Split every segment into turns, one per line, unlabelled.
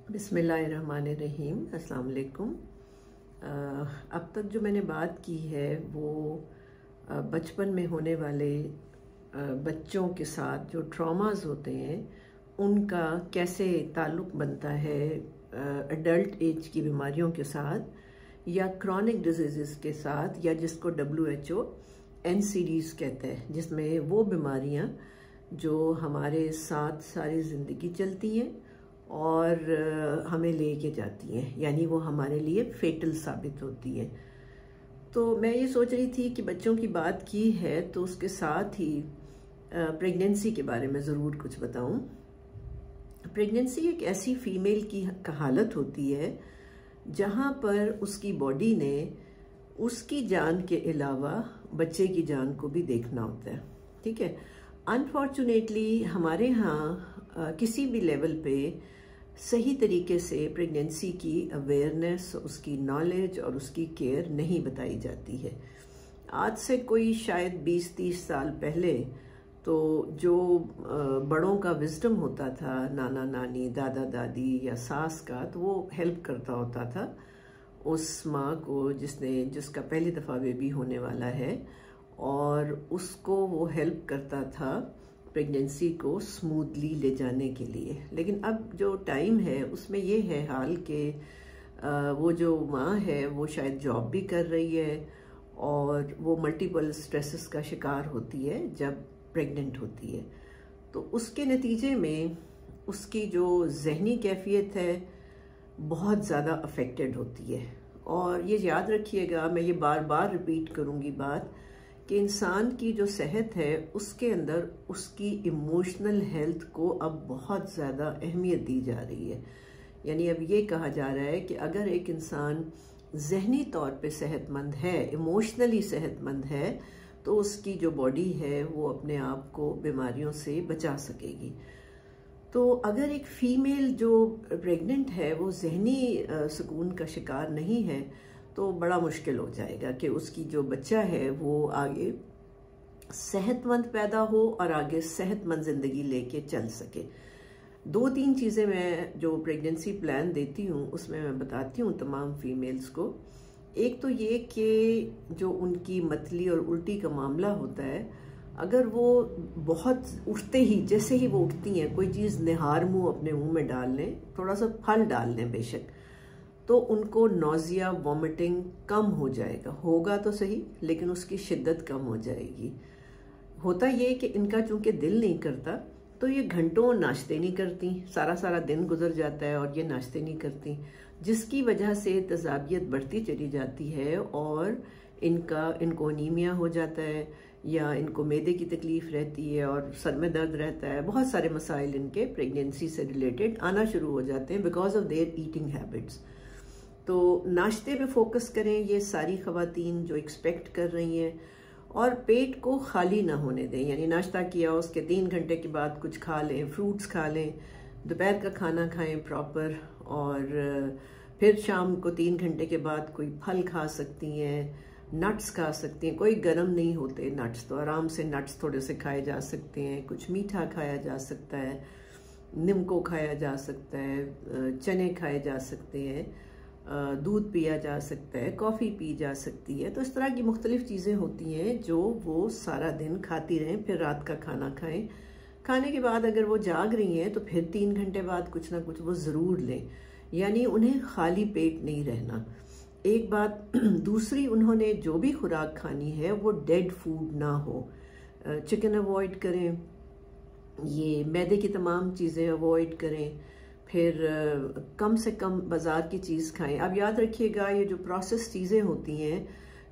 बिस्मिल्लाहिर्रहमानिर्रहीम। अस्सलाम वालेकुम। अब तक जो मैंने बात की है वो बचपन में होने वाले बच्चों के साथ जो ट्रॉमास होते हैं उनका कैसे ताल्लुक़ बनता है अडल्ट एज की बीमारियों के साथ या क्रॉनिक डिजीज़ के साथ, या जिसको WHO NCDs कहते हैं, जिसमें वो बीमारियां जो हमारे साथ सारी ज़िंदगी चलती हैं और हमें लेके जाती हैं, यानी वो हमारे लिए फेटल साबित होती है। तो मैं ये सोच रही थी कि बच्चों की बात की है तो उसके साथ ही प्रेगनेंसी के बारे में ज़रूर कुछ बताऊं। प्रेगनेंसी एक ऐसी फीमेल की हालत होती है जहां पर उसकी बॉडी ने उसकी जान के अलावा बच्चे की जान को भी देखना होता है। ठीक है, अनफॉर्चुनेटली हमारे यहाँ किसी भी लेवल पे सही तरीके से प्रेगनेंसी की अवेयरनेस, उसकी नॉलेज और उसकी केयर नहीं बताई जाती है। आज से कोई शायद 20-30 साल पहले तो जो बड़ों का विजडम होता था, नाना नानी, दादा दादी या सास का, तो वो हेल्प करता होता था उस माँ को जिसका पहली दफ़ा बेबी होने वाला है, और उसको वो हेल्प करता था प्रेगनेंसी को स्मूथली ले जाने के लिए। लेकिन अब जो टाइम है उसमें ये है हाल कि वो जो माँ है वो शायद जॉब भी कर रही है और वो मल्टीपल स्ट्रेसेस का शिकार होती है जब प्रेग्नेंट होती है। तो उसके नतीजे में उसकी जो जहनी कैफियत है बहुत ज़्यादा अफेक्टेड होती है। और ये याद रखिएगा, मैं ये बार बार रिपीट करूँगी बात, कि इंसान की जो सेहत है उसके अंदर उसकी इमोशनल हेल्थ को अब बहुत ज़्यादा अहमियत दी जा रही है। यानी अब ये कहा जा रहा है कि अगर एक इंसान जहनी तौर पे सेहतमंद है, इमोशनली सेहतमंद है, तो उसकी जो बॉडी है वो अपने आप को बीमारियों से बचा सकेगी। तो अगर एक फीमेल जो प्रेग्नेंट है वो जहनी सुकून का शिकार नहीं है तो बड़ा मुश्किल हो जाएगा कि उसकी जो बच्चा है वो आगे सेहतमंद पैदा हो और आगे सेहतमंद ज़िंदगी लेके चल सके। 2-3 चीज़ें मैं जो प्रेगनेंसी प्लान देती हूँ उसमें मैं बताती हूँ तमाम फीमेल्स को। एक तो ये कि जो उनकी मतली और उल्टी का मामला होता है, अगर वो बहुत उठते ही, जैसे ही वो उठती हैं, कोई चीज़ निहार मुँह अपने मुँह में डाल लें, थोड़ा सा फल डाल लें बेशक, तो उनको नोज़िया, वॉमिटिंग कम हो जाएगा। होगा तो सही लेकिन उसकी शिद्दत कम हो जाएगी। होता ये कि इनका चूंकि दिल नहीं करता तो ये घंटों नाश्ते नहीं करती, सारा दिन गुजर जाता है और ये नाश्ते नहीं करती, जिसकी वजह से तज़ाबियत बढ़ती चली जाती है और इनको अनीमिया हो जाता है, या इनको मैदे की तकलीफ़ रहती है और सर में दर्द रहता है। बहुत सारे मसाइल इनके प्रेगनेंसी से रिलेटेड आना शुरू हो जाते हैं because of their eating habits. तो नाश्ते पे फोकस करें ये सारी ख़वातीन जो एक्सपेक्ट कर रही हैं, और पेट को खाली ना होने दें। यानी नाश्ता किया उसके 3 घंटे के बाद कुछ खा लें, फ्रूट्स खा लें, दोपहर का खाना खाएं प्रॉपर, और फिर शाम को 3 घंटे के बाद कोई फल खा सकती हैं, नट्स खा सकती हैं। कोई गर्म नहीं होते नट्स, तो आराम से नट्स थोड़े से खाए जा सकते हैं, कुछ मीठा खाया जा सकता है, नींबू खाया जा सकता है, चने खाए जा सकते हैं, दूध पिया जा सकता है, कॉफ़ी पी जा सकती है। तो इस तरह की मुख्तलिफ चीज़ें होती हैं जो वो सारा दिन खाती रहें। फिर रात का खाना खाएं, खाने के बाद अगर वो जाग रही हैं तो फिर 3 घंटे बाद कुछ ना कुछ वो ज़रूर लें, यानी उन्हें खाली पेट नहीं रहना। एक बात दूसरी, उन्होंने जो भी खुराक खानी है वो डेड फूड ना हो। चिकन अवॉइड करें, ये मैदे की तमाम चीज़ें अवॉइड करें, फिर कम से कम बाज़ार की चीज़ खाएं। अब याद रखिएगा, ये जो प्रोसेस चीज़ें होती हैं,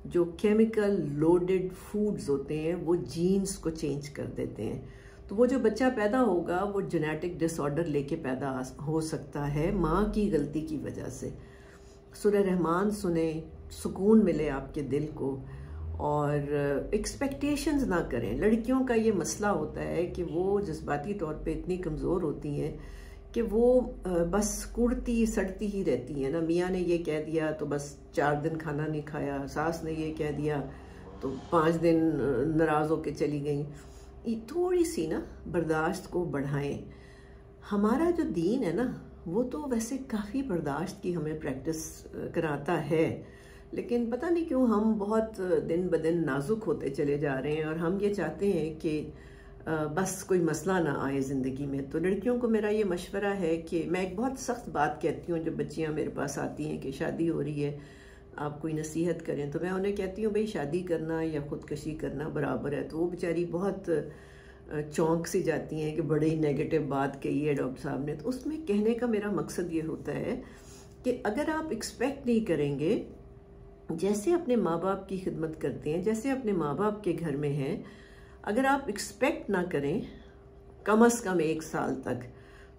जो केमिकल लोडेड फूड्स होते हैं, वो जीन्स को चेंज कर देते हैं। तो वो जो बच्चा पैदा होगा वो जेनेटिक डिसऑर्डर लेके पैदा हो सकता है माँ की गलती की वजह से। सूरह रहमान सुने, सुकून मिले आपके दिल को, और एक्सपेक्टेशंस ना करें। लड़कियों का ये मसला होता है कि वो जज्बाती तौर पे इतनी कमज़ोर होती हैं कि वो बस कुड़ती सड़ती ही रहती हैं ना। मियाँ ने ये कह दिया तो बस 4 दिन खाना नहीं खाया, सास ने ये कह दिया तो 5 दिन नाराज़ होके चली गई। थोड़ी सी ना बर्दाश्त को बढ़ाएं। हमारा जो दीन है ना वो तो वैसे काफ़ी बर्दाश्त की हमें प्रैक्टिस कराता है, लेकिन पता नहीं क्यों हम बहुत दिन ब दिन नाजुक होते चले जा रहे हैं और हम ये चाहते हैं कि बस कोई मसला ना आए ज़िंदगी में। तो लड़कियों को मेरा ये मशवरा है कि मैं एक बहुत सख्त बात कहती हूँ जब बच्चियाँ मेरे पास आती हैं कि शादी हो रही है, आप कोई नसीहत करें, तो मैं उन्हें कहती हूँ भाई शादी करना या ख़ुदकशी करना बराबर है। तो वो बेचारी बहुत चौंक सी जाती हैं कि बड़ी नेगेटिव बात कही है डॉक्टर साहब ने। तो उसमें कहने का मेरा मकसद ये होता है कि अगर आप एक्सपेक्ट नहीं करेंगे, जैसे अपने माँ बाप की खिदमत करते हैं, जैसे अपने माँ बाप के घर में हैं, अगर आप एक्सपेक्ट ना करें कम से कम 1 साल तक,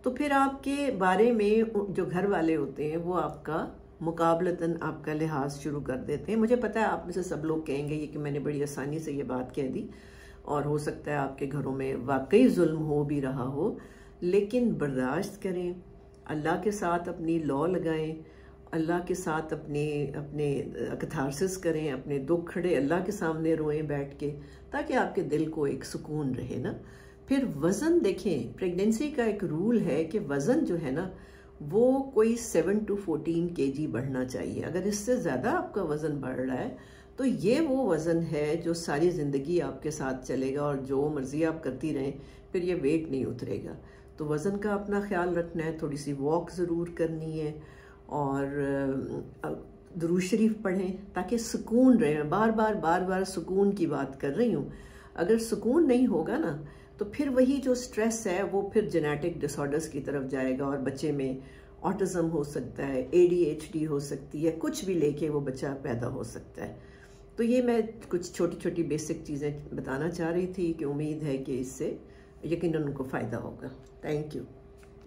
तो फिर आपके बारे में जो घर वाले होते हैं वो आपका मुकाबलतन आपका लिहाज शुरू कर देते हैं। मुझे पता है आप में से सब लोग कहेंगे ये कि मैंने बड़ी आसानी से ये बात कह दी, और हो सकता है आपके घरों में वाकई जुल्म हो भी रहा हो, लेकिन बर्दाश्त करें, अल्लाह के साथ अपनी लौ लगाएं, अल्लाह के साथ अपने कथारसिस करें, अपने दुख खड़े अल्लाह के सामने रोएं बैठ के, ताकि आपके दिल को एक सुकून रहे ना। फिर वज़न देखें, प्रेगनेंसी का एक रूल है कि वज़न जो है ना वो कोई 7 to 14 kg बढ़ना चाहिए। अगर इससे ज़्यादा आपका वज़न बढ़ रहा है तो ये वो वज़न है जो सारी ज़िंदगी आपके साथ चलेगा, और जो मर्ज़ी आप करती रहें फिर ये वेट नहीं उतरेगा। तो वज़न का अपना ख्याल रखना है, थोड़ी सी वॉक ज़रूर करनी है, और दुरूद शरीफ पढ़ें ताकि सुकून रहे। मैं बार बार सुकून की बात कर रही हूँ। अगर सुकून नहीं होगा ना तो फिर वही जो स्ट्रेस है वो फिर जेनेटिक डिसऑर्डर्स की तरफ जाएगा, और बच्चे में ऑटिज़म हो सकता है, ADHD हो सकती है, कुछ भी लेके वो बच्चा पैदा हो सकता है। तो ये मैं कुछ छोटी छोटी बेसिक चीज़ें बताना चाह रही थी कि उम्मीद है कि इससे यकीनन उनको फ़ायदा होगा। Thank you.